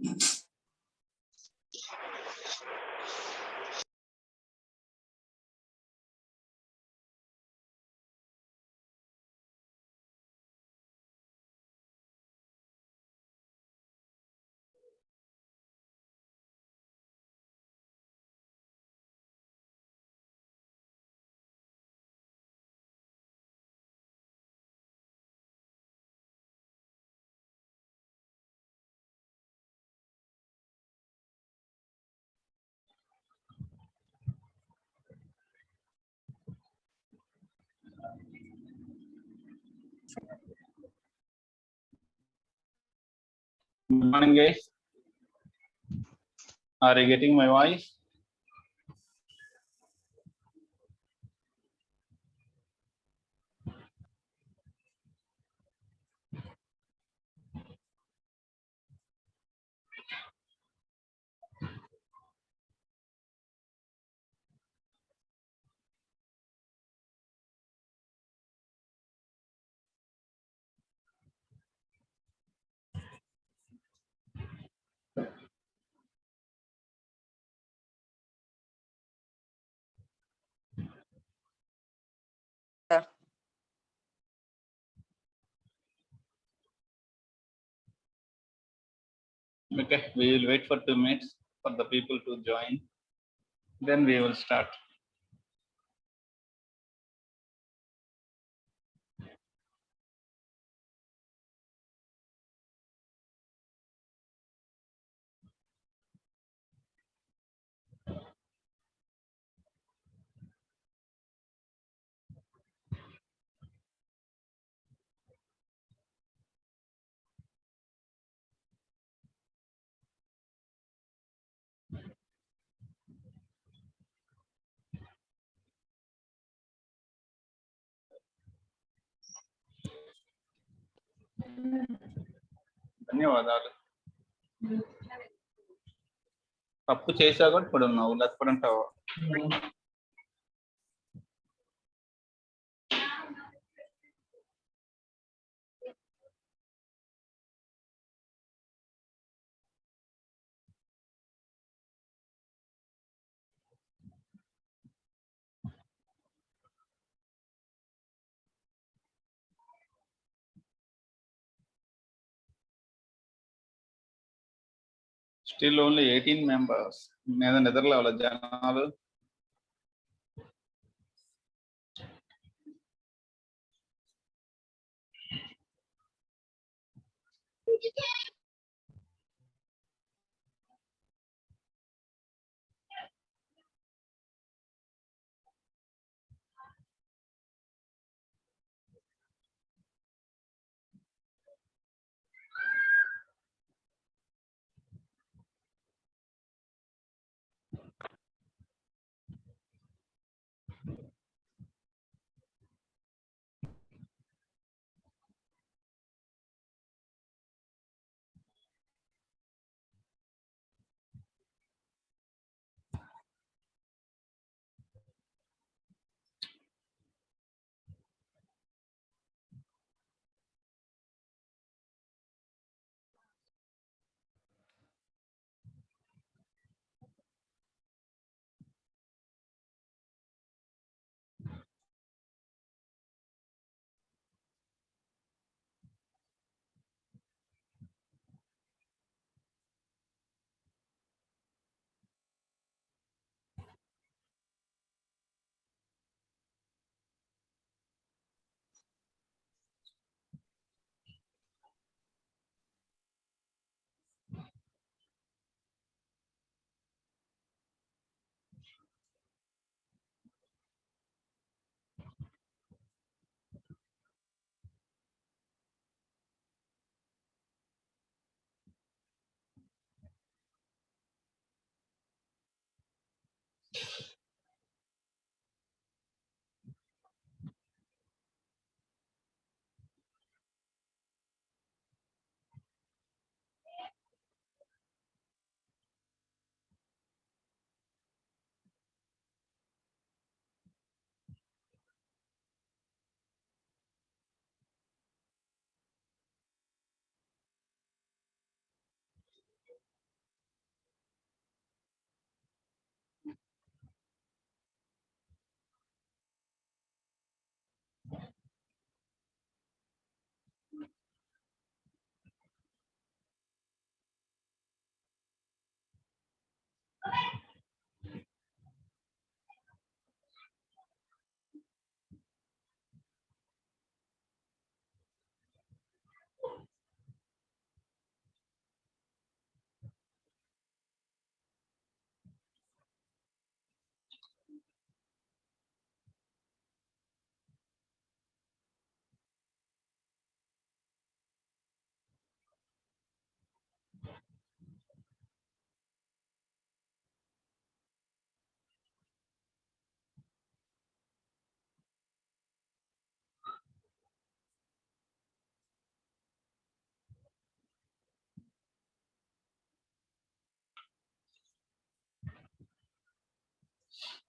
Good morning, guys. Are you getting my voice? Okay, we will wait for 2 minutes for the people to join. Then we will start. ధన్యవాదాలు. తప్పు చేసా కూడా ఇప్పుడు ఉన్నావు లేకపోతే ఉంటావు. Still only 18 members. నేను నిద్రలేవాలి జనాలు.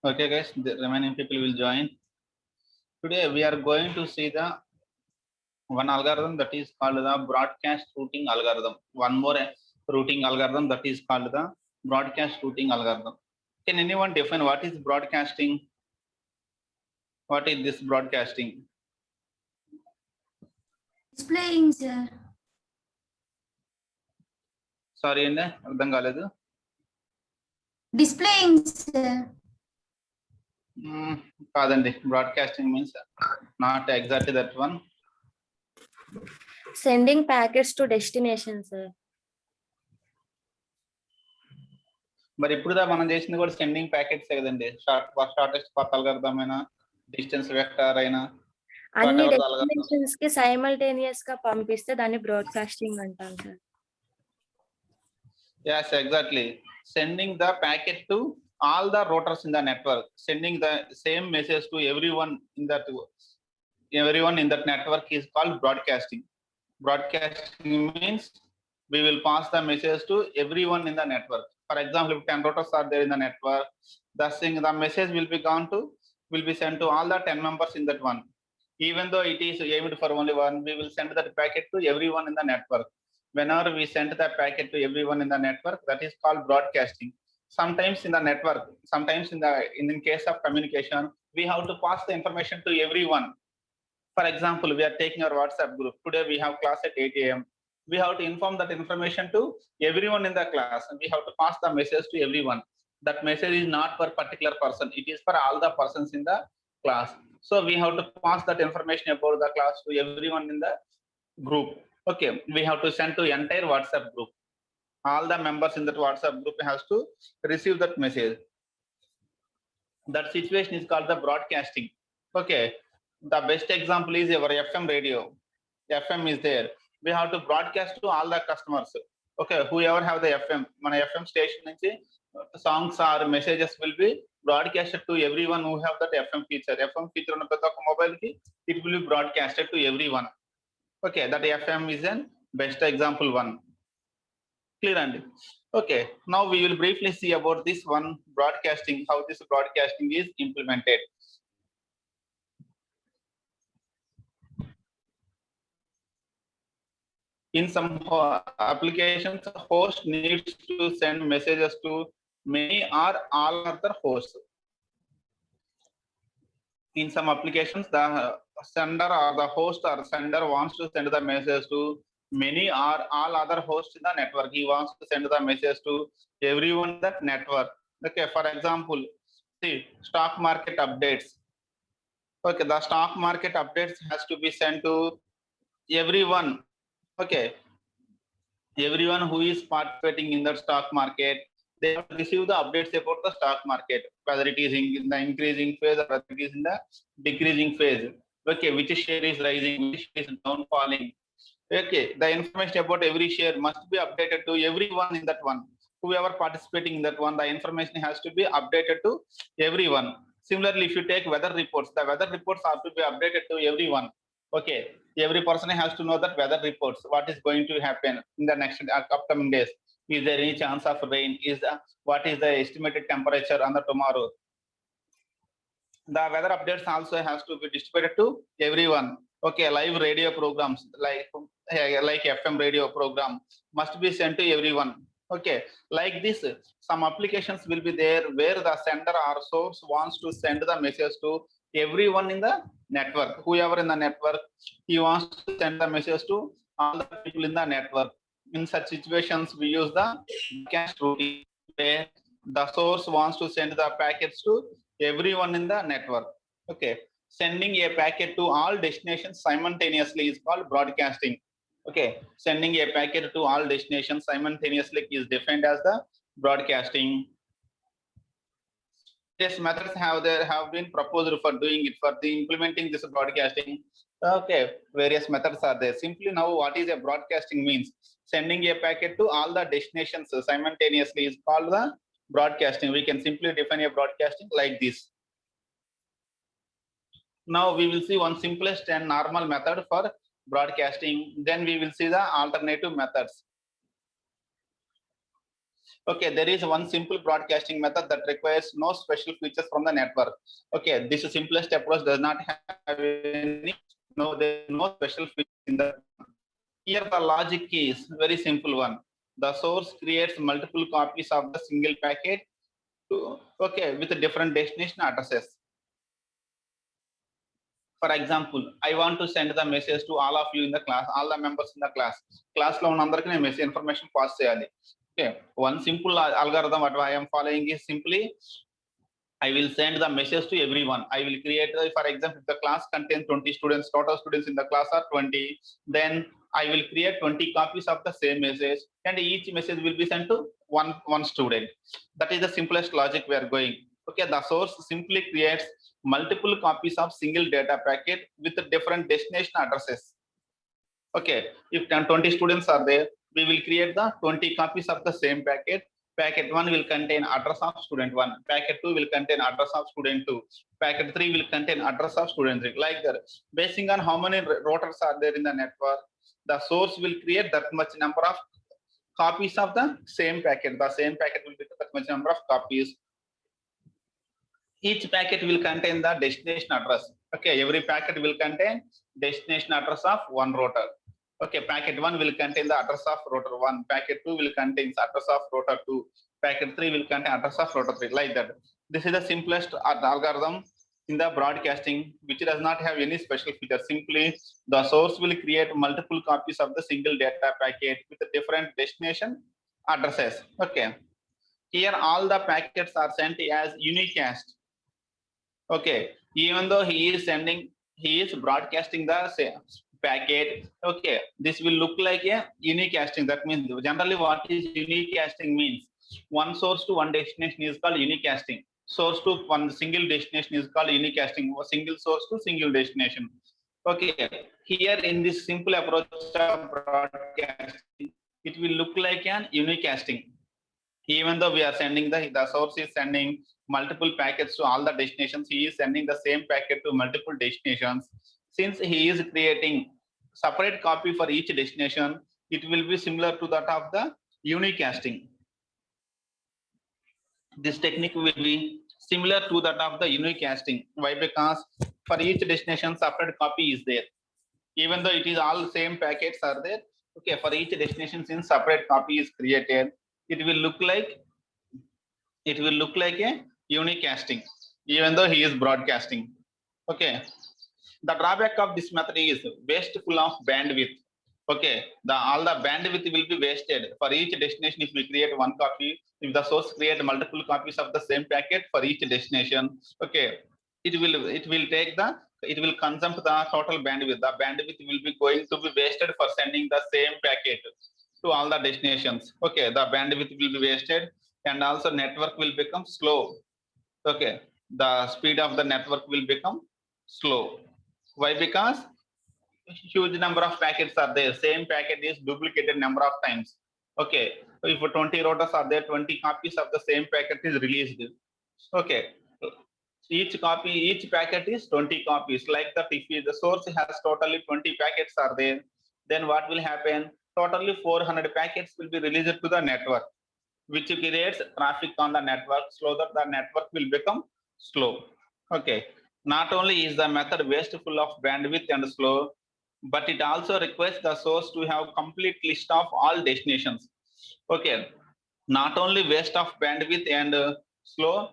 Okay, guys, the remaining people will join. Today we are going to see the one algorithm that is called the broadcast routing algorithm. One more routing algorithm that is called the broadcast routing algorithm. Can anyone define what is broadcasting? What is this broadcasting? Displaying, sir. Sorry, అండి అర్థం కాలేదు. Displaying, sir. కాదండి, broadcasting means not exactly that one. Sending packets to destination, sir. మరి ఇప్పుడుదా మనం చేసింది కూడా sending packets కదండి. Shortest path algorithm అయినా, డిస్టెన్స్ వెక్టర్ అయినా, అన్ని డెస్టినేషన్స్ కి సైమల్టేనియస్ గా పంపిస్తే దాన్ని బ్రాడ్కాస్టింగ్ అంటాం sir. Yes, exactly. Sending the packet to all the routers in the network, sending the same message to everyone in that network is called broadcasting. Broadcasting means we will pass the message to everyone in the network. For example, if 10 routers are there in the network, the message will be sent to all the 10 members in that one. Even though it is aimed for only one, we will send that packet to everyone in the network. Whenever we send that packet to everyone in the network, that is called broadcasting. Sometimes in the network, sometimes in case of communication, we have to pass the information to everyone. For example, we are taking our WhatsApp group. Today we have class at 8 a.m. We have to inform that information to everyone in the class, and we have to pass the message to everyone. That message is not for particular person, it is for all the persons in the class. So we have to pass that information about the class to everyone in the group. Okay, we have to send to entire WhatsApp group. All the members in that WhatsApp group has to receive that message. That situation is called the broadcasting. Okay, the best example is our FM radio. FM is there. We have to broadcast to all the customers. Okay, whoever have the FM, మన FM station నుంచి songs or messages will be broadcasted to everyone who have that FM feature. FM feature ఉన్న ప్రతి ఒక్క mobile కి it will be broadcasted to everyone. Okay, that FM is an best example one. Clear and okay, now we will briefly see about this one broadcasting, how this broadcasting is implemented. In some applications, host needs to send messages to many or all other hosts. In some applications, the sender or the host or sender wants to send the message to many or all other hosts in the network. He wants to send the message to everyone in that network. Okay, for example, see stock market updates. Okay, the stock market updates has to be sent to everyone. Okay, everyone who is participating in the stock market, they have to receive the updates about the stock market, whether it is in the increasing phase or whether it is in the decreasing phase. Okay, which share is rising, which is down falling. Okay, the information about every share must be updated to everyone in that one. Whoever participating in that one, the information has to be updated to everyone. Similarly, if you take weather reports, the weather reports have to be updated to everyone. Okay, every person has to know that weather reports, what is going to happen in the next upcoming days. Is there any chance of rain? What is the estimated temperature on the tomorrow? The weather updates also has to be distributed to everyone. Okay, live radio programs like FM radio program must be sent to everyone. Okay, like this, some applications will be there where the sender or source wants to send the message to everyone in the network. Whoever in the network, he wants to send the message to all the people in the network. In such situations, we use the broadcast routing where the source wants to send the packets to everyone in the network. Okay, sending a packet to all destinations simultaneously is called broadcasting. Okay, sending a packet to all destinations simultaneously is defined as the broadcasting. These methods have been proposed for doing it, for the implementing this broadcasting. Okay, various methods are there. Simply now, what is a broadcasting means? Sending a packet to all the destinations simultaneously is called the broadcasting. We can simply define a broadcasting like this. Now we will see one simplest and normal method for broadcasting. Then we will see the alternative methods. Okay, there is one simple broadcasting method that requires no special features from the network. Okay, this simplest approach does not have any, there is no special features in the. Here the logic is very simple one. The source creates multiple copies of the single packet to, okay, with different destination addresses. For example, I want to send the message to all of you in the class, all the members in the class. Class lo ఉన్నందరికి నేను message information pass చేయాలి. Okay, one simple algorithm what I am following is simply I will send the message to everyone. I will create, for example, if the class contains 20 students, total students in the class are 20, then I will create 20 copies of the same message, and each message will be sent to one student. That is the simplest logic we are going. Okay, the source simply creates multiple copies of single data packet with different destination addresses. Okay, if 20 students are there, we will create the 20 copies of the same packet. Packet 1 will contain address of student 1. Packet 2 will contain address of student 2. Packet 3 will contain address of student 3. Like that. Basing on how many routers are there in the network, the source will create that much number of copies of the same packet. The same packet will be that much number of copies. Each packet will contain the destination address. Okay, every packet will contain destination address of one router. Okay, packet 1 will contain the address of router 1. Packet 2 will contain the address of router 2. Packet 3 will contain address of router 3. Like that. This is the simplest algorithm in the broadcasting, which does not have any special feature. Simply, the source will create multiple copies of the single data packet with different destination addresses. Okay. Here, all the packets are sent as unicast. Okay, even though he is broadcasting the same packet. Okay, this will look like a unicasting. That means generally what is unicasting means one source to one destination is called unicasting. Source to one single destination is called unicasting. Single source to single destination. Okay, here in this simple approach of broadcasting, it will look like an unicasting. Even though we are sending the source is sending multiple packets to all the destinations, he is sending the same packet to multiple destinations. Since he is creating separate copy for each destination, it will be similar to that of the unicasting. This technique will be similar to that of the unicasting. Why? Because for each destination separate copy is there. Even though it is all same packets are there, okay, for each destination since separate copy is created, it will look like a unicasting, even though he is broadcasting. Okay, the drawback of this method is wasteful of bandwidth. Okay, all the bandwidth will be wasted for each destination. If we create one copy, if the source create multiple copies of the same packet for each destination, okay, it will consume the total bandwidth. The bandwidth will be going to be wasted for sending the same packet to all the destinations. Okay, the bandwidth will be wasted, and also network will become slow. Okay, the speed of the network will become slow. Why? Because huge number of packets are there. Same packet is duplicated number of times. Okay, so if 20 routers are there, 20 copies of the same packet is released. Okay, each packet is 20 copies. Like that, if the source has totally 20 packets are there, then what will happen? Totally 400 packets will be released to the network, which creates traffic on the network, so that the network will become slow. Okay, not only is the method wasteful of bandwidth and slow, but it also requires the source to have complete list of all destinations. Okay, not only waste of bandwidth and slow,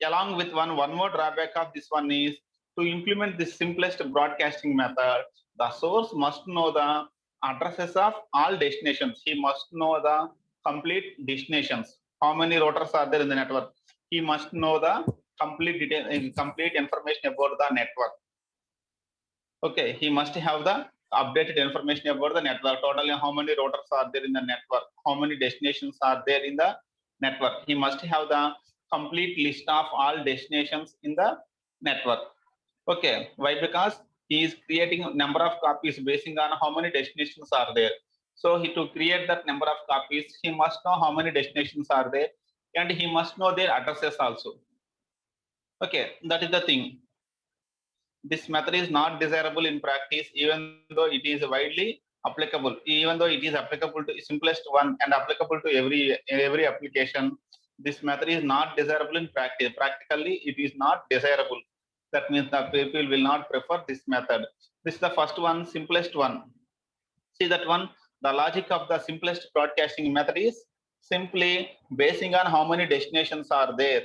along with one more drawback of this one is to implement the simplest broadcasting method, the source must know the addresses of all destinations. He must know the complete destinations. How many routers are there in the network? He must know the complete information about the network. Okay, he must have the updated information about the network. Totally how many routers are there in the network? How many destinations are there in the network? He must have the complete list of all destinations in the network. Okay, why? Because he is creating a number of copies basing on how many destinations are there. So to create that number of copies, he must know how many destinations are there, and he must know their addresses also. Okay, that is the thing. This method is not desirable in practice, even though it is widely applicable, even though it is applicable to simplest one and applicable to every application. This method is not desirable in practice. Practically, it is not desirable. That means the people will not prefer this method. This is the first one, simplest one. See that one, the logic of the simplest broadcasting method is simply basing on how many destinations are there.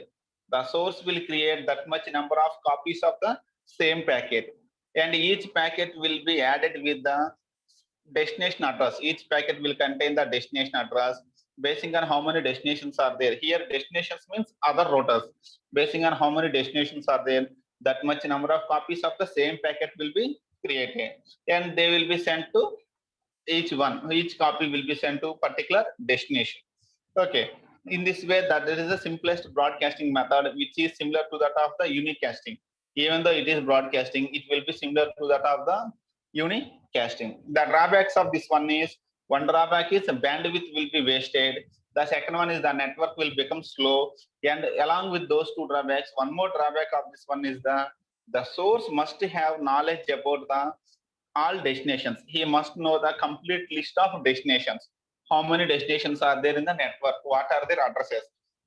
The source will create that much number of copies of the same packet, and each packet will be added with the destination address. Each packet will contain the destination address basing on how many destinations are there. Here destinations means other routers. Basing on how many destinations are there, that much number of copies of the same packet will be created, and they will be sent to each copy will be sent to particular destination. Okay, in this way that there is the simplest broadcasting method, which is similar to that of the unicasting. Even though it is broadcasting, it will be similar to that of the unicasting. The drawbacks of this one is, one drawback is bandwidth will be wasted. The second one is the network will become slow, and along with those two drawbacks, one more drawback of this one is the source must have knowledge about the all destinations. He must know the complete list of destinations. How many destinations are there in the network? What are their addresses?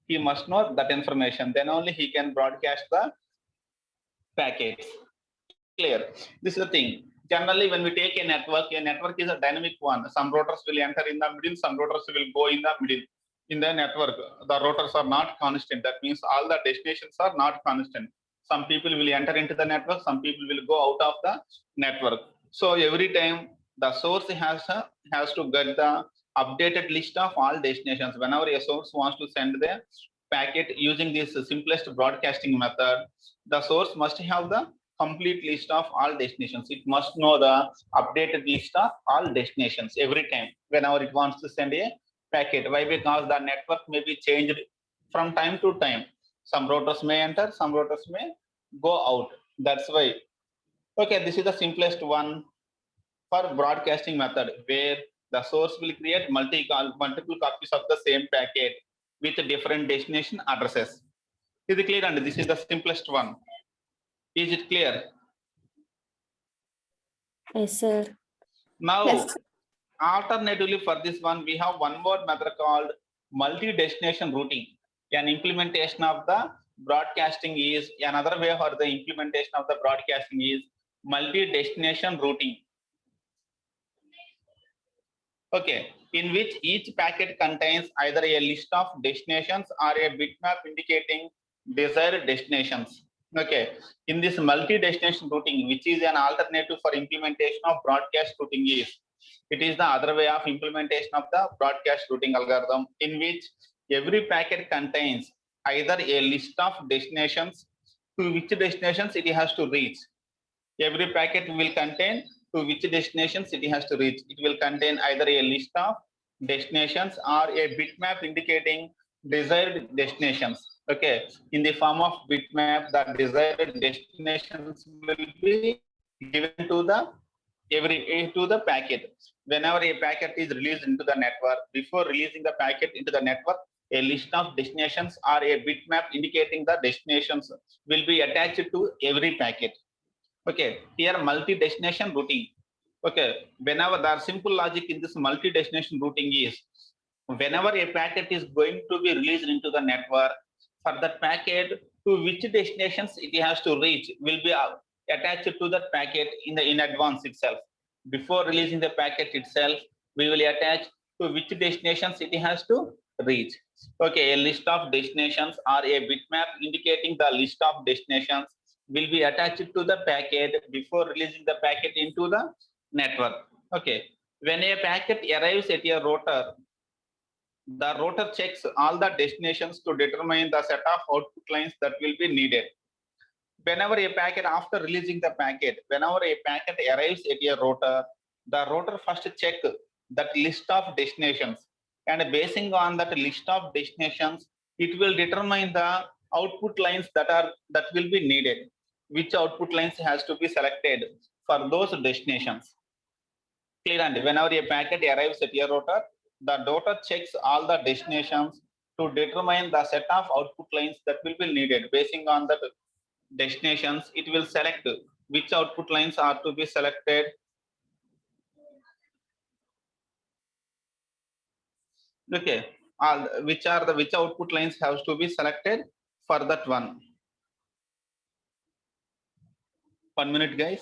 He must know that information. Then only he can broadcast the packets. Clear. This is the thing. Generally, when we take a network is a dynamic one. Some routers will enter in the middle, some routers will go in the middle. In the network, the routers are not constant. That means all the destinations are not constant. Some people will enter into the network, some people will go out of the network. So every time the source has to get the updated list of all destinations. Whenever a source wants to send the packet using this simplest broadcasting method, the source must have the complete list of all destinations. It must know the updated list of all destinations every time whenever it wants to send a packet. Why? Because the network may be changed from time to time. Some routers may enter, some routers may go out. That's why. Okay, this is the simplest one for broadcasting method, where the source will create multiple copies of the same packet with different destination addresses. Is it clear? And this is the simplest one. Is it clear? Yes, sir. Now, Yes. alternatively for this one, we have one more method called multi-destination routing. An implementation of the broadcasting is, another way for the implementation of the broadcasting is multi-destination routing. Okay, in which each packet contains either a list of destinations or a bitmap indicating desired destinations. Okay, in this multi-destination routing, which is an alternative for implementation of broadcast routing, is it is the other way of implementation of the broadcast routing algorithm, in which every packet contains either a list of destinations to which destinations it has to reach. Every packet will contain to which destinations it has to reach. It will contain either a list of destinations or a bitmap indicating desired destinations. Okay, in the form of bitmap, the desired destinations will be given to the packet. Whenever a packet is released into the network, before releasing the packet into the network, a list of destinations or a bitmap indicating the destinations will be attached to every packet. Okay, here multi-destination routing. Okay, whenever the simple logic in this multi-destination routing is, whenever a packet is going to be released into the network, for that packet to which destinations it has to reach will be attached to that packet in advance itself. Before releasing the packet itself, we will attach to which destinations it has to reach. Okay, a list of destinations or a bitmap indicating the list of destinations will be attached to the packet before releasing the packet into the network. Okay, when a packet arrives at a router, the router checks all the destinations to determine the set of output lines that will be needed. Whenever a packet, after releasing the packet, whenever a packet arrives at a router, the router first check that list of destinations, and basing on that list of destinations, it will determine the output lines that will be needed. Which output lines has to be selected for those destinations. Clear? And whenever a packet arrives at a router, the router checks all the destinations to determine the set of output lines that will be needed. Basing on the destinations, it will select which output lines are to be selected Okay, which output lines has to be selected for that one. 1 minute, guys.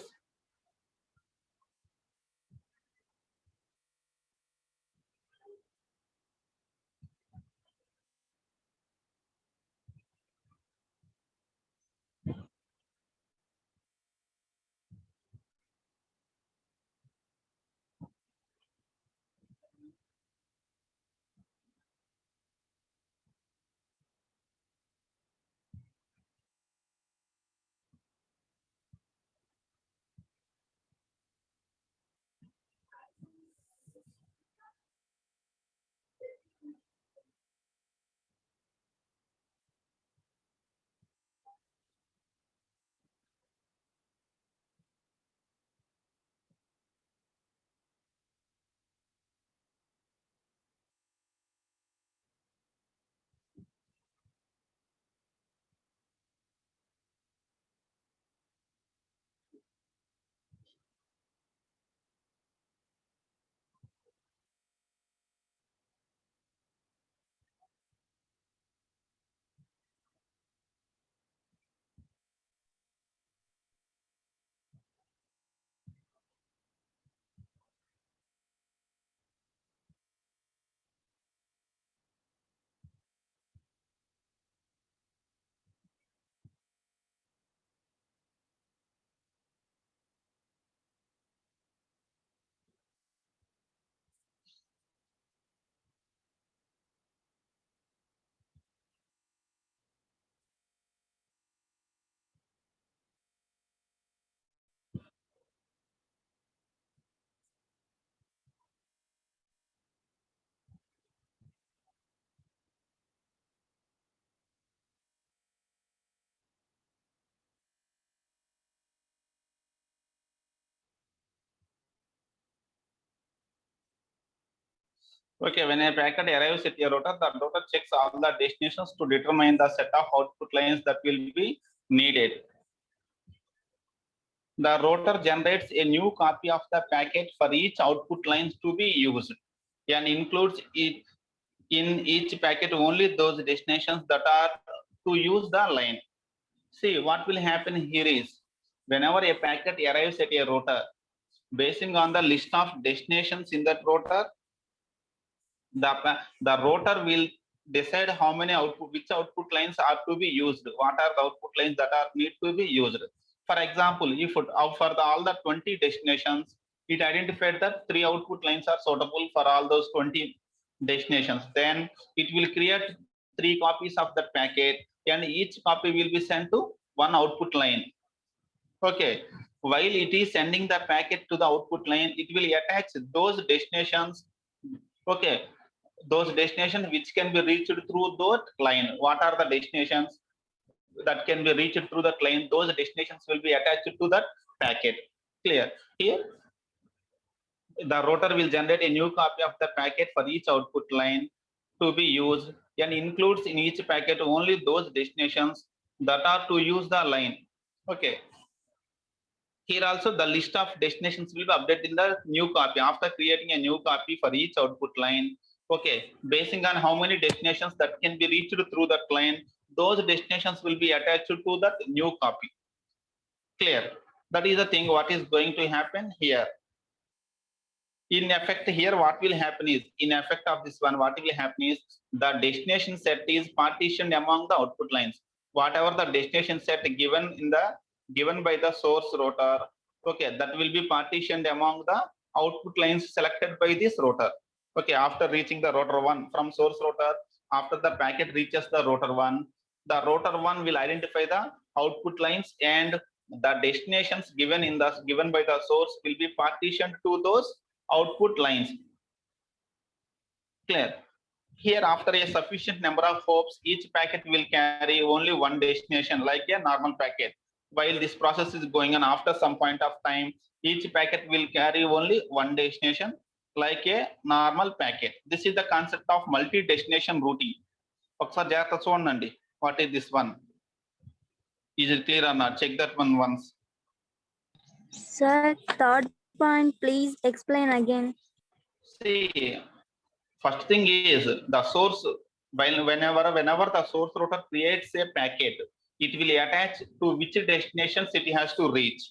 Okay, when a packet arrives at a router, the router checks all the destinations to determine the set of output lines that will be needed. The router generates a new copy of the packet for each output lines to be used and includes it in each packet only those destinations that are to use the line. See, what will happen here is whenever a packet arrives at a router, basing on the list of destinations in that router, the router will decide how many which output lines are to be used, what are the output lines that are need to be used. For example, if all the 20 destinations, it identified that 3 output lines are suitable for all those 20 destinations, then it will create 3 copies of that packet and each copy will be sent to one output line. Okay, while it is sending the packet to the output line, it will attach those destinations. Okay, those destinations which can be reached through that line. What are the destinations that can be reached through that line? Those destinations will be attached to that packet. Clear? Here, the router will generate a new copy of the packet for each output line to be used and includes in each packet only those destinations that are to use the line. Okay. Here also the list of destinations will be updated in the new copy after creating a new copy for each output line. Okay, basing on how many destinations that can be reached through that line, those destinations will be attached to that new copy. Clear? That is the thing what is going to happen here. In effect here, what will happen is, in effect of this one, what will happen is the destination set is partitioned among the output lines. Whatever the destination set given by the source router, okay, that will be partitioned among the output lines selected by this router. Okay, after reaching the router 1 from source router, after the packet reaches the router 1, the router 1 will identify the output lines and the destinations given by the source will be partitioned to those output lines. Clear? Here, after a sufficient number of hops, each packet will carry only one destination like a normal packet. While this process is going on, after some point of time, each packet will carry only one destination like a normal packet. This is the concept of multi-destination routing. What is this one? Is it clear or not? Check that one once. Sir, third point, please explain again. See, First thing is the source. Whenever the source router creates a packet, it will attach to which destinations it has to reach.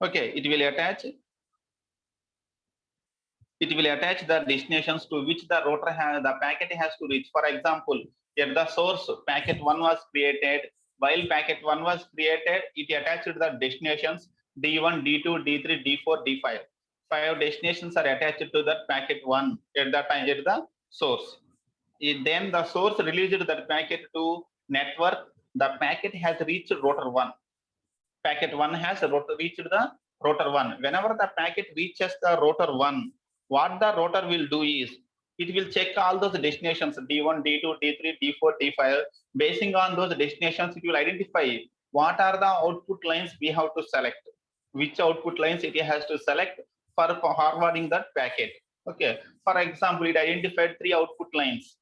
Okay, it will attach the destinations to which the router the packet has to reach. For example, if the source packet 1 was created, while packet 1 was created, it attached to the destinations D1, D2, D3, D4, D5. 5 destinations are attached to that packet 1 at the time at the source. Then the source released that packet to network. The packet has reached router 1. Packet 1 has reached the router 1. Whenever the packet reaches the router 1, what the router will do is it will check all those destinations D1, D2, D3, D4, D5. Basing on those destinations, it will identify what are the output lines we have to select, which output lines it has to select for forwarding that packet. Okay, for example, it identified 3 output lines.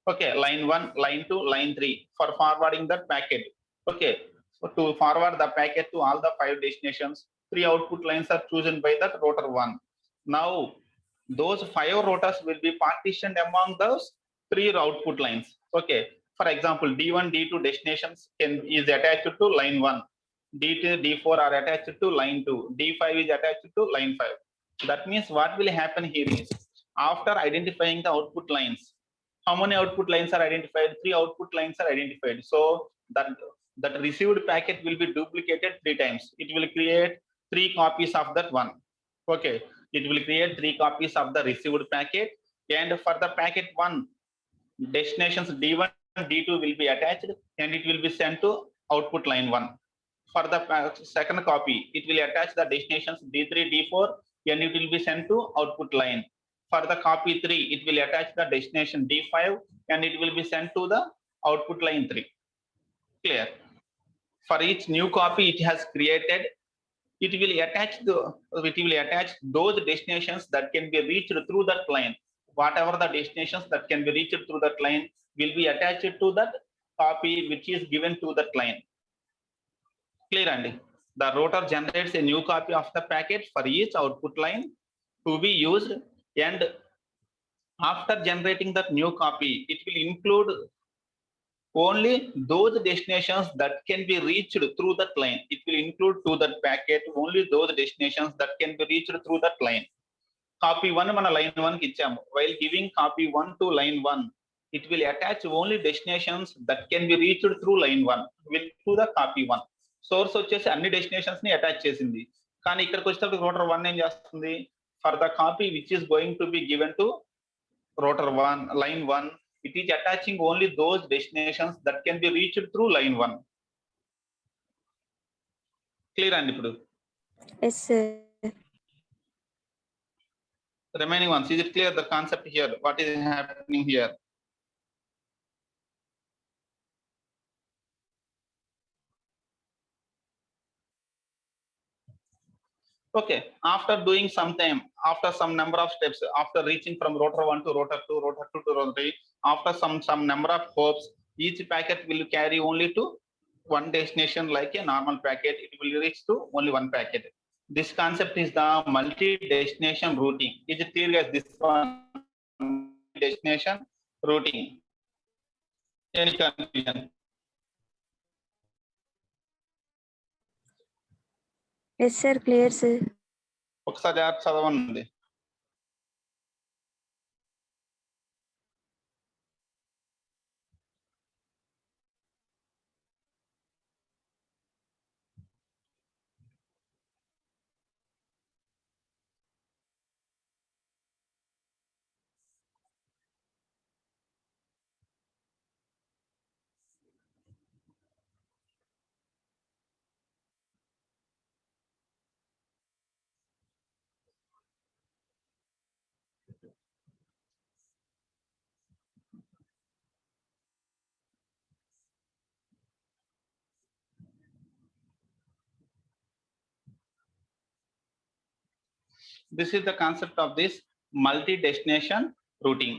Okay, line 1, line 2, line 3 for forwarding that packet. Okay, so to forward the packet to all the 5 destinations, 3 output lines are chosen by that router 1. Now, those 5 routers will be partitioned among those 3 output lines. Okay, for example, D1, D2 destinations is attached to line 1. D2, D4 are attached to line 2. D5 is attached to line 5. That means what will happen here is, after identifying the output lines, how many output lines are identified? 3 output lines are identified. So that received packet will be duplicated 3 times. It will create 3 copies of that one. Okay, it will create 3 copies of the received packet, and for the packet 1, destinations D1 and D2 will be attached and it will be sent to output line 1. For the second copy, it will attach the destinations D3, D4 and it will be sent to output line. For the copy 3, it will attach the destination D5 and it will be sent to the output line 3. Clear? For each new copy it has created, it will attach those destinations that can be reached through that line. Whatever the destinations that can be reached through that line will be attached to that copy which is given to that line. Clear, Andy? The router generates a new copy of the packet for each output line to be used, and after generating that new copy, it will include only those destinations that can be reached through that line. It will include to that packet only those destinations that can be reached through that line. Copy 1 మన line 1 కి ఇచ్చాము. While giving copy 1 to line 1, it will attach only destinations that can be reached through line 1 will to the copy 1. Source వచ్చేసి అన్ని destinations ని attach చేసింది, కానీ ఇక్కడికి వచ్చేటప్పుడు router 1 ఏం చేస్తుంది? For the copy which is going to be given to router 1 line 1, it is attaching only those destinations that can be reached through line 1. Clear and ఇప్పుడు? Yes, sir. Remaining ones, is it clear the concept here? What is happening here? Okay, after doing some time, after some number of steps, after reaching from router 1 to router 2, router 2 to router 3, after some number of hops, each packet will carry only to one destination like a normal packet. It will reach to only one packet. This concept is the multi-destination routing. Is it clear as this one? Destination routing. Any confusion? Yes, sir. Clear, sir. ఒకసారి చదవండి. This is the concept of this multi-destination routing.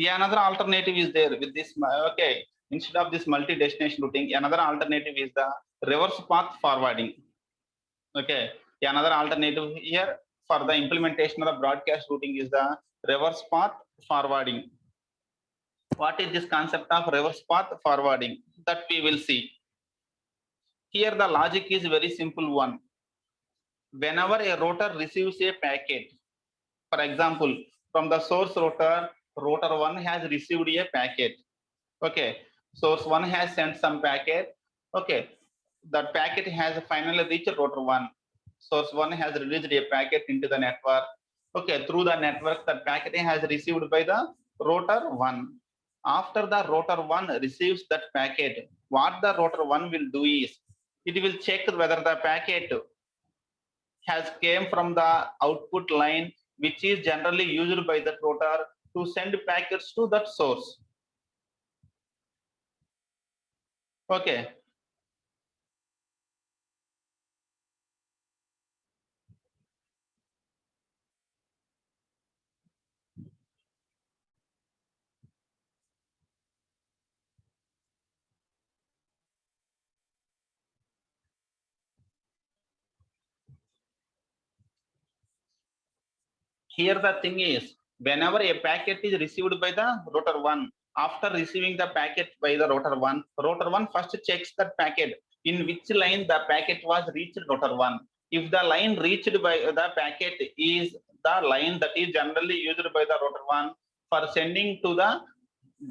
Yeah, another alternative is there with this. Okay, instead of this multi-destination routing, another alternative is the reverse path forwarding. Okay, yeah, another alternative here for the implementation of broadcast routing is the reverse path forwarding. What is this concept of reverse path forwarding? That we will see. Here the logic is very simple one. Whenever a router receives a packet, for example, from the source router, router 1 has received a packet. Okay, source 1 has sent some packet. Okay, that packet has finally reached router 1. Source 1 has released a packet into the network. Okay, through the network, that packet has received by the router 1. After the router 1 receives that packet, what the router 1 will do is, it will check whether the packet has came from the output line, which is generally used by the router to send packets to that source. Okay. Here the thing is, whenever a packet is received by the router 1, after receiving the packet by the router 1 first checks that packet, in which line the packet was reached router 1. If the line reached by the packet is the line that is generally used by the router 1 for sending to the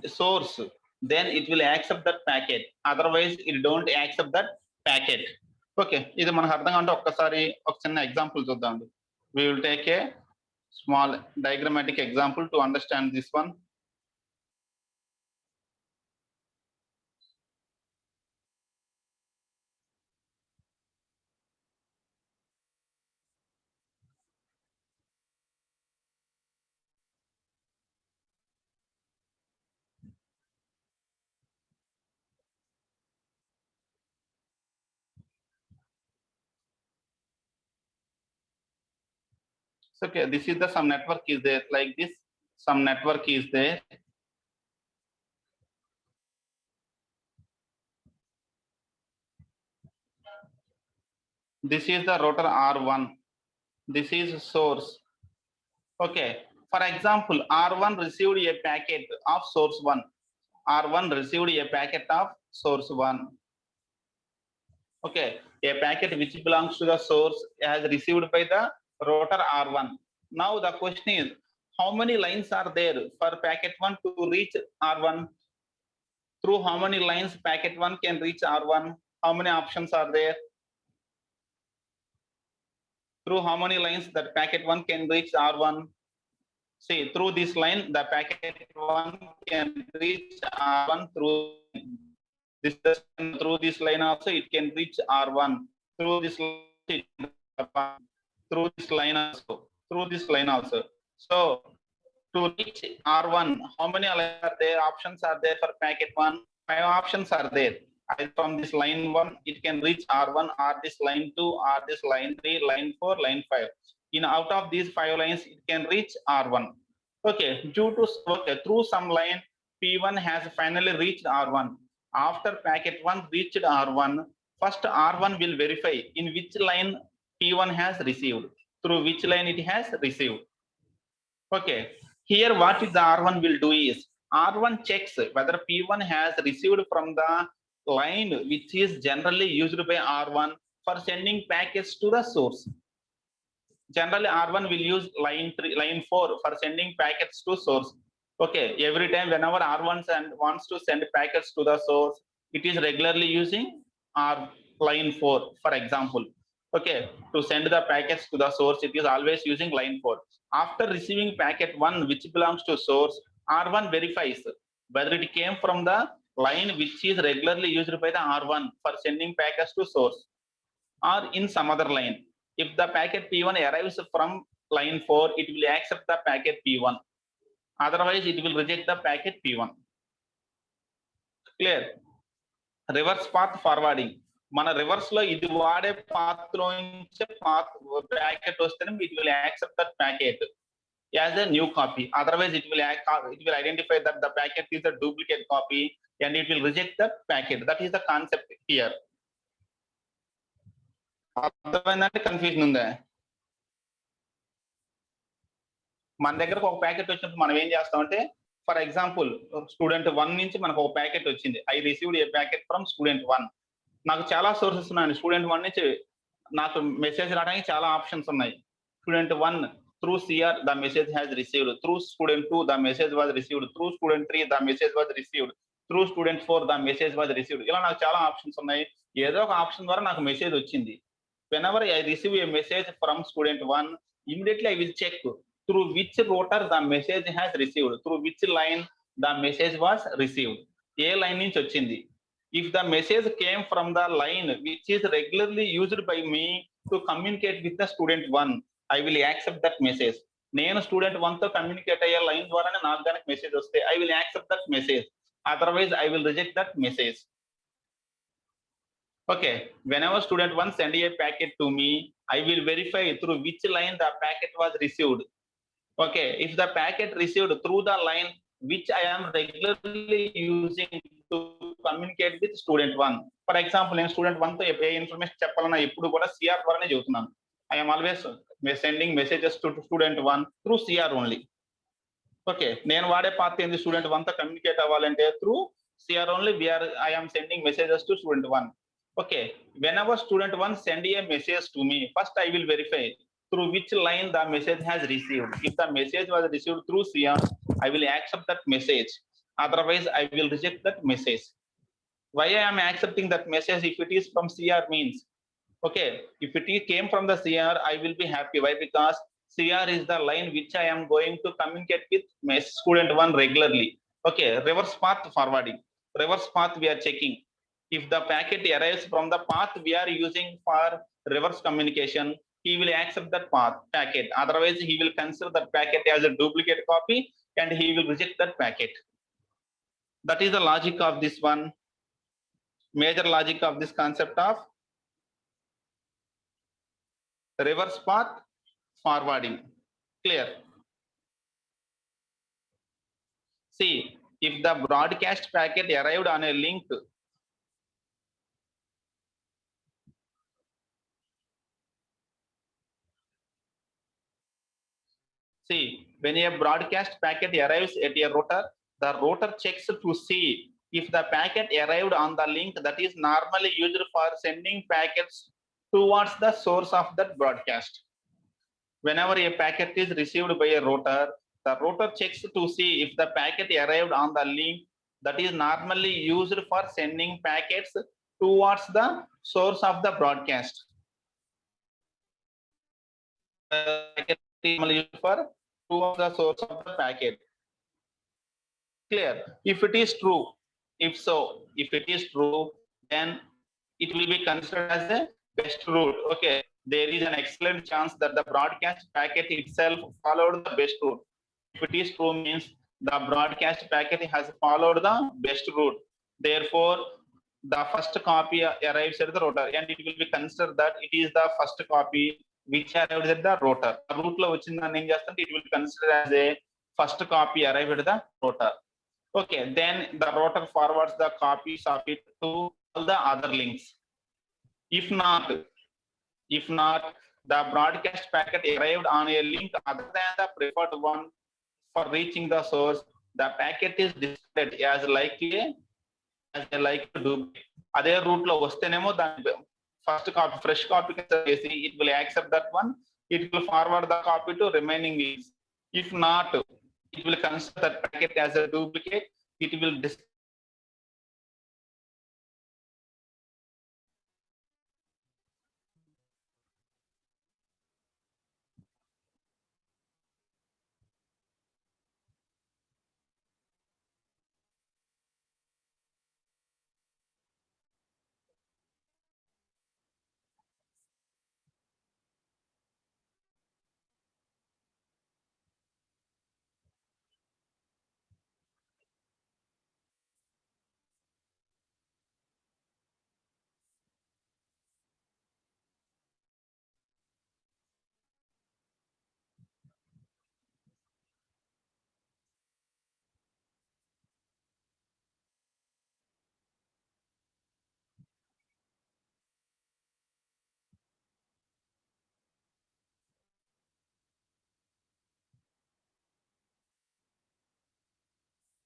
source, then it will accept that packet. Otherwise, it don't accept that packet. Okay, ఇది మనకు అర్థం అంటే ఒక్కసారి ఒక చిన్న example చూద్దాం. We will take a small diagrammatic example to understand this one. So, okay, this is the some network is there like this. Some network is there. This is the router R1. This is source. Okay. For example, R1 received a packet of source 1. R1 received a packet of source 1. Okay. A packet which belongs to the source has received by the router R1. Now the question is, how many lines are there for packet 1 to reach R1? Through how many lines packet 1 can reach R1? How many options are there? Through how many lines that packet 1 can reach R1? See, through this line, the packet 1 can reach R1 through this. Through this line also, it can reach R1. Through this line also. Through this line also. So, to reach R1, how many are there? Options are there for packet 1? 5 options are there. From this line 1, it can reach R1, or this line 2, or this line 3, line 4, line 5. In out of these 5 lines, it can reach R1. Okay, through some line, P1 has finally reached R1. After packet 1 reached R1, first R1 will verify in which line P1 has received, through which line it has received. Okay, here what the R1 will do is, R1 checks whether P1 has received from the line which is generally used by R1 for sending packets to the source. Generally, R1 will use line 3, line 4 for sending packets to source. Okay, every time whenever R1 wants to send packets to the source, it is regularly using line 4, for example. Okay, to send the packets to the source, it is always using line 4. After receiving packet 1 which belongs to source, R1 verifies whether it came from the line which is regularly used by the R1 for sending packets to source, or in some other line. If the packet P1 arrives from line 4, it will accept the packet P1. Otherwise, it will reject the packet P1. Clear? Reverse path forwarding. మన reverse లో ఇది వాడే path లో నుంచి path packet వస్తేనే it will accept that packet as a new copy. Otherwise, it will identify that the packet is a duplicate copy and it will reject that packet. That is the concept here. అర్థమైందంటే confusion ఉందా? మన దగ్గరకు ఒక packet వచ్చినప్పుడు మనం ఏం చేస్తామంటే, for example student 1 నుంచి మనకు ఒక ప్యాకెట్ వచ్చింది. I received a packet from student 1. నాకు చాలా సోర్సెస్ ఉన్నాయి. స్టూడెంట్ 1 నుంచి నాకు మెసేజ్ రావడానికి చాలా ఆప్షన్స్ ఉన్నాయి. Student 1 through CR the message has received, through student 2 the message was received, through student 3 the message was received, through student 4 the message was received. ఇలా నాకు చాలా ఆప్షన్స్ ఉన్నాయి. ఏదో ఒక ఆప్షన్ ద్వారా నాకు మెసేజ్ వచ్చింది. Whenever I receive a message from student 1, immediately I will check through which router the message has received, through which line the message was received. A line నుంచి వచ్చింది? If the message came from the line which is regularly used by me to communicate with the student 1, I will accept that message. నేను student 1 తో communicate అయ్యే line ద్వారానే నాకు కనుక message వస్తే I will accept that message. Otherwise I will reject that message. Okay, whenever student 1 send a packet to me, I will verify through which line the packet was received. Okay, if the packet received through the line which I am regularly using to communicate with student 1. For example, నేను student 1 తో ఏ information చెప్పాలన్నా ఎప్పుడు కూడా CR ద్వారానే చెబుతున్నాను. I am always sending messages to student 1 through CR only. Okay, నేను వాడే path ఏంది? స్టూడెంట్ 1 తో కమ్యూనికేట్ అవ్వాలంటే through CR only I am sending messages to student 1. Okay, whenever student 1 send a message to me, first I will verify through which line the message has received. If the message was received through CR, I will accept that message. Otherwise, I will reject that message. Why I am accepting that message if it is from CR means, okay, if it came from the CR, I will be happy. Why? Because CR is the line which I am going to communicate with my student 1 regularly. Okay, reverse path forwarding. Reverse path we are checking. If the packet arrives from the path we are using for reverse communication, he will accept that packet. Otherwise, he will consider that packet as a duplicate copy and he will reject that packet. That is the logic of this one. Major logic of this concept of reverse path forwarding. Clear? See, if the broadcast packet arrived on a link, see, when a broadcast packet arrives at a router, the router checks to see if the packet arrived on the link that is normally used for sending packets towards the source of that broadcast. Whenever a packet is received by a router, the router checks to see if the packet arrived on the link that is normally used for sending packets towards the source of the broadcast. Packet is normally used for towards the source of the packet. Clear? If it is true, if it is true, then it will be considered as a best route. Okay, there is an excellent chance that the broadcast packet itself followed the best route. If it is true means the broadcast packet has followed the best route. Therefore, the first copy arrives at the router and it will be considered that it is the first copy which arrives at the router. Route lo vachindani em chestante, it will be considered as a first copy arrived at the router. Okay, then the router forwards the copies of it to all the other links. If not, the broadcast packet arrived on a link other than the preferred one for reaching the source, the packet is displayed as likely to duplicate. అదే route లో వస్తేనేమో దాని first copy fresh copy చేసి it will accept that one, it will forward the copy to remaining links. If not, it will consider that packet as a duplicate. It will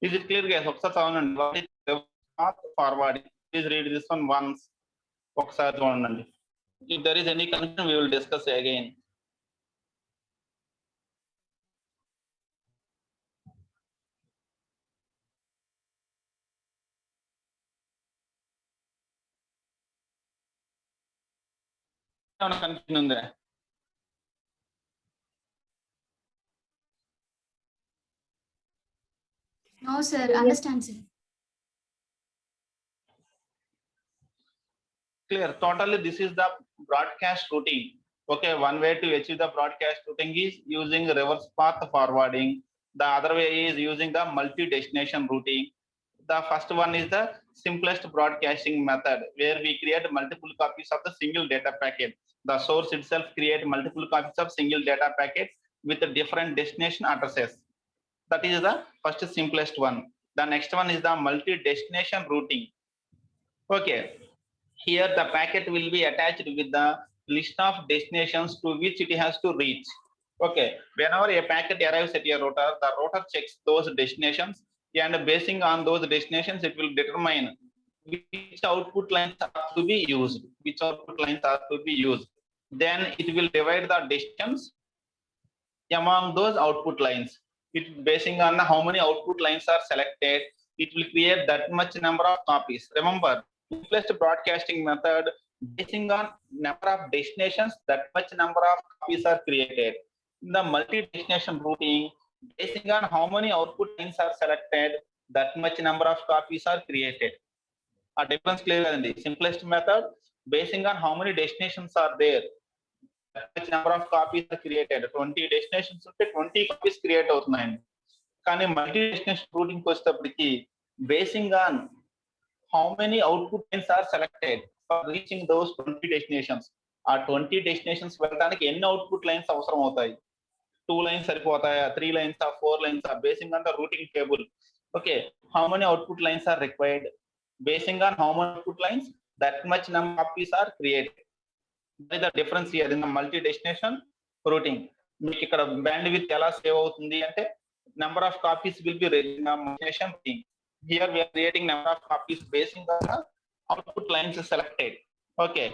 Is it clear guys? ఒకసారి చదవండి. What is reverse path forwarding? Please read this one once. ఒకసారి చూడండి. If there is any confusion, we will discuss again. ఏమైనా confusion ఉందా? No, sir. Understand, sir. Clear. Totally, this is the broadcast routing. Okay, one way to achieve the broadcast routing is using reverse path forwarding. The other way is using the multi-destination routing. The first one is the simplest broadcasting method, where we create multiple copies of the single data packet. The source itself create multiple copies of single data packet with the different destination addresses. That is the first simplest one. The next one is the multi-destination routing. Okay, here the packet will be attached with the list of destinations to which it has to reach. Okay, whenever a packet arrives at a router, the router checks those destinations, and basing on those destinations, it will determine which output lines are to be used. Which output lines are to be used. Then it will divide the distance among those output lines. It basing on how many output lines are selected, it will create that much number of copies. Remember, simplest broadcasting method, basing on number of destinations, that much number of copies are created. In the multi-destination routing, basing on how many output lines are selected, that much number of copies are created. A difference clear in the simplest method, basing on how many destinations are there, that much number of copies are created. 20 destinations ఉంటే 20 copies create అవుతున్నాయండి. కానీ multi destination routing వచ్చేటప్పటికి basing on how many output lines are selected for reaching those 20 destinations. ఆ 20 destinations వెళ్ళడానికి ఎన్ని output lines అవసరం అవుతాయి? 2 lines సరిపోతాయా? 3 lines, 4 lines, basing on the routing table. Okay, how many output lines are required? Basing on how many output lines, that much number of copies are created. That is the difference here in the multi-destination routing. మీకు ఇక్కడ bandwidth ఎలా save అవుతుంది అంటే number of copies will be reached in the multi-destination routing. Here we are creating number of copies basing on the output lines selected. Okay,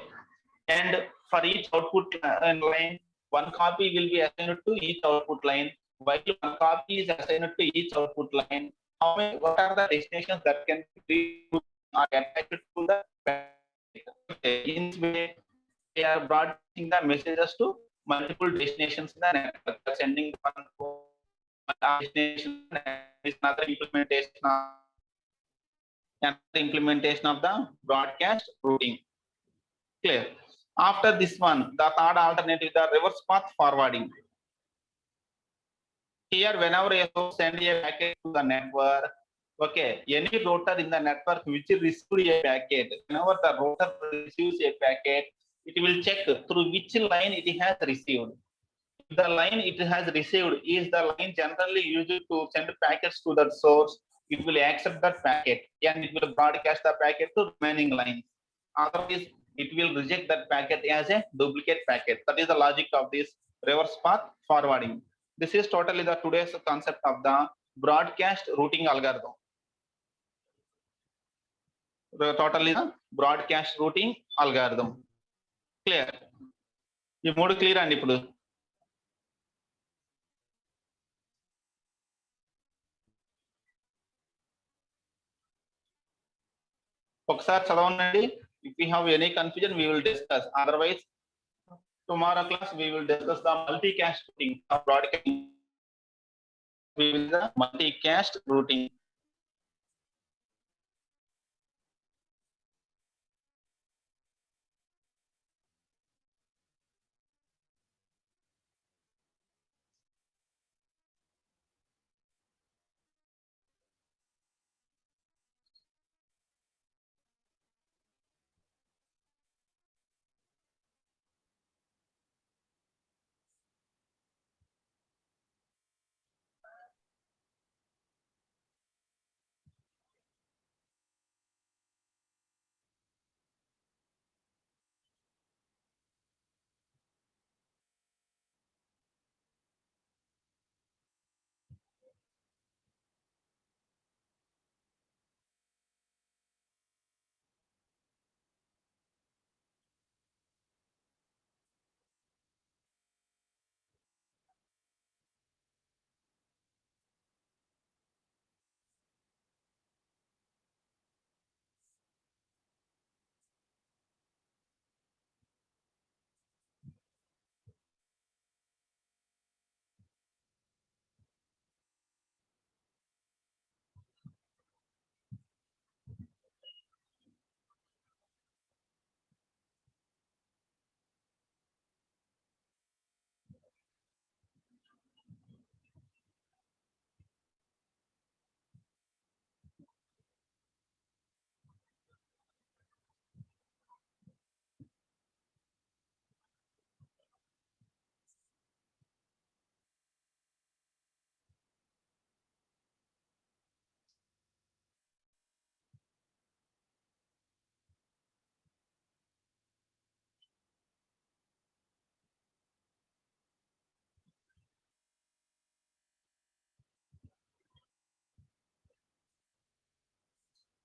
and for each output line, one copy will be assigned to each output line. While one copy is assigned to each output line, what are the destinations that can be attached to the packet? Okay, in this way, they are broadcasting the messages to multiple destinations in the network, sending one destination is another implementation of the broadcast routing. Clear. After this one, the third alternative, the reverse path forwarding. Here, whenever you send a packet to the network, okay, any router in the network which receives a packet, whenever the router receives a packet, it will check through which line it has received. If the line it has received is the line generally used to send packets to that source, it will accept that packet and it will broadcast the packet to remaining lines. Otherwise, it will reject that packet as a duplicate packet. That is the logic of this reverse path forwarding. This is totally the today's concept of the broadcast routing algorithm. Totally the broadcast routing algorithm. Clear? ఈ మూడు clear అండి ఇప్పుడు. ఒకసారి చదవండి. If we have any confusion, we will discuss. Otherwise, tomorrow class we will discuss the multicast routing of broadcasting. We will the multicast routing.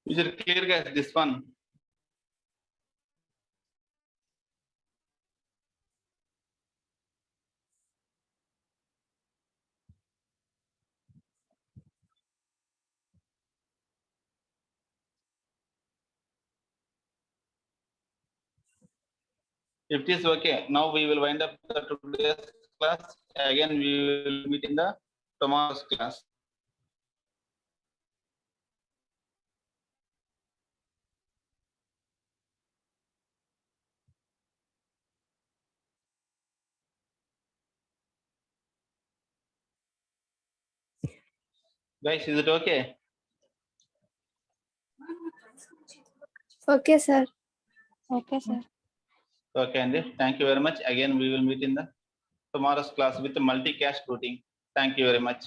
Is it clear, guys? This one. If it is okay, now we will wind up the today's class. Again, we will meet in the tomorrow's class. Guys, is it okay? Okay, sir. Okay, sir. Okay, Andy. Thank you very much. Again, we will meet in the tomorrow's class with the multicast routing. Thank you very much.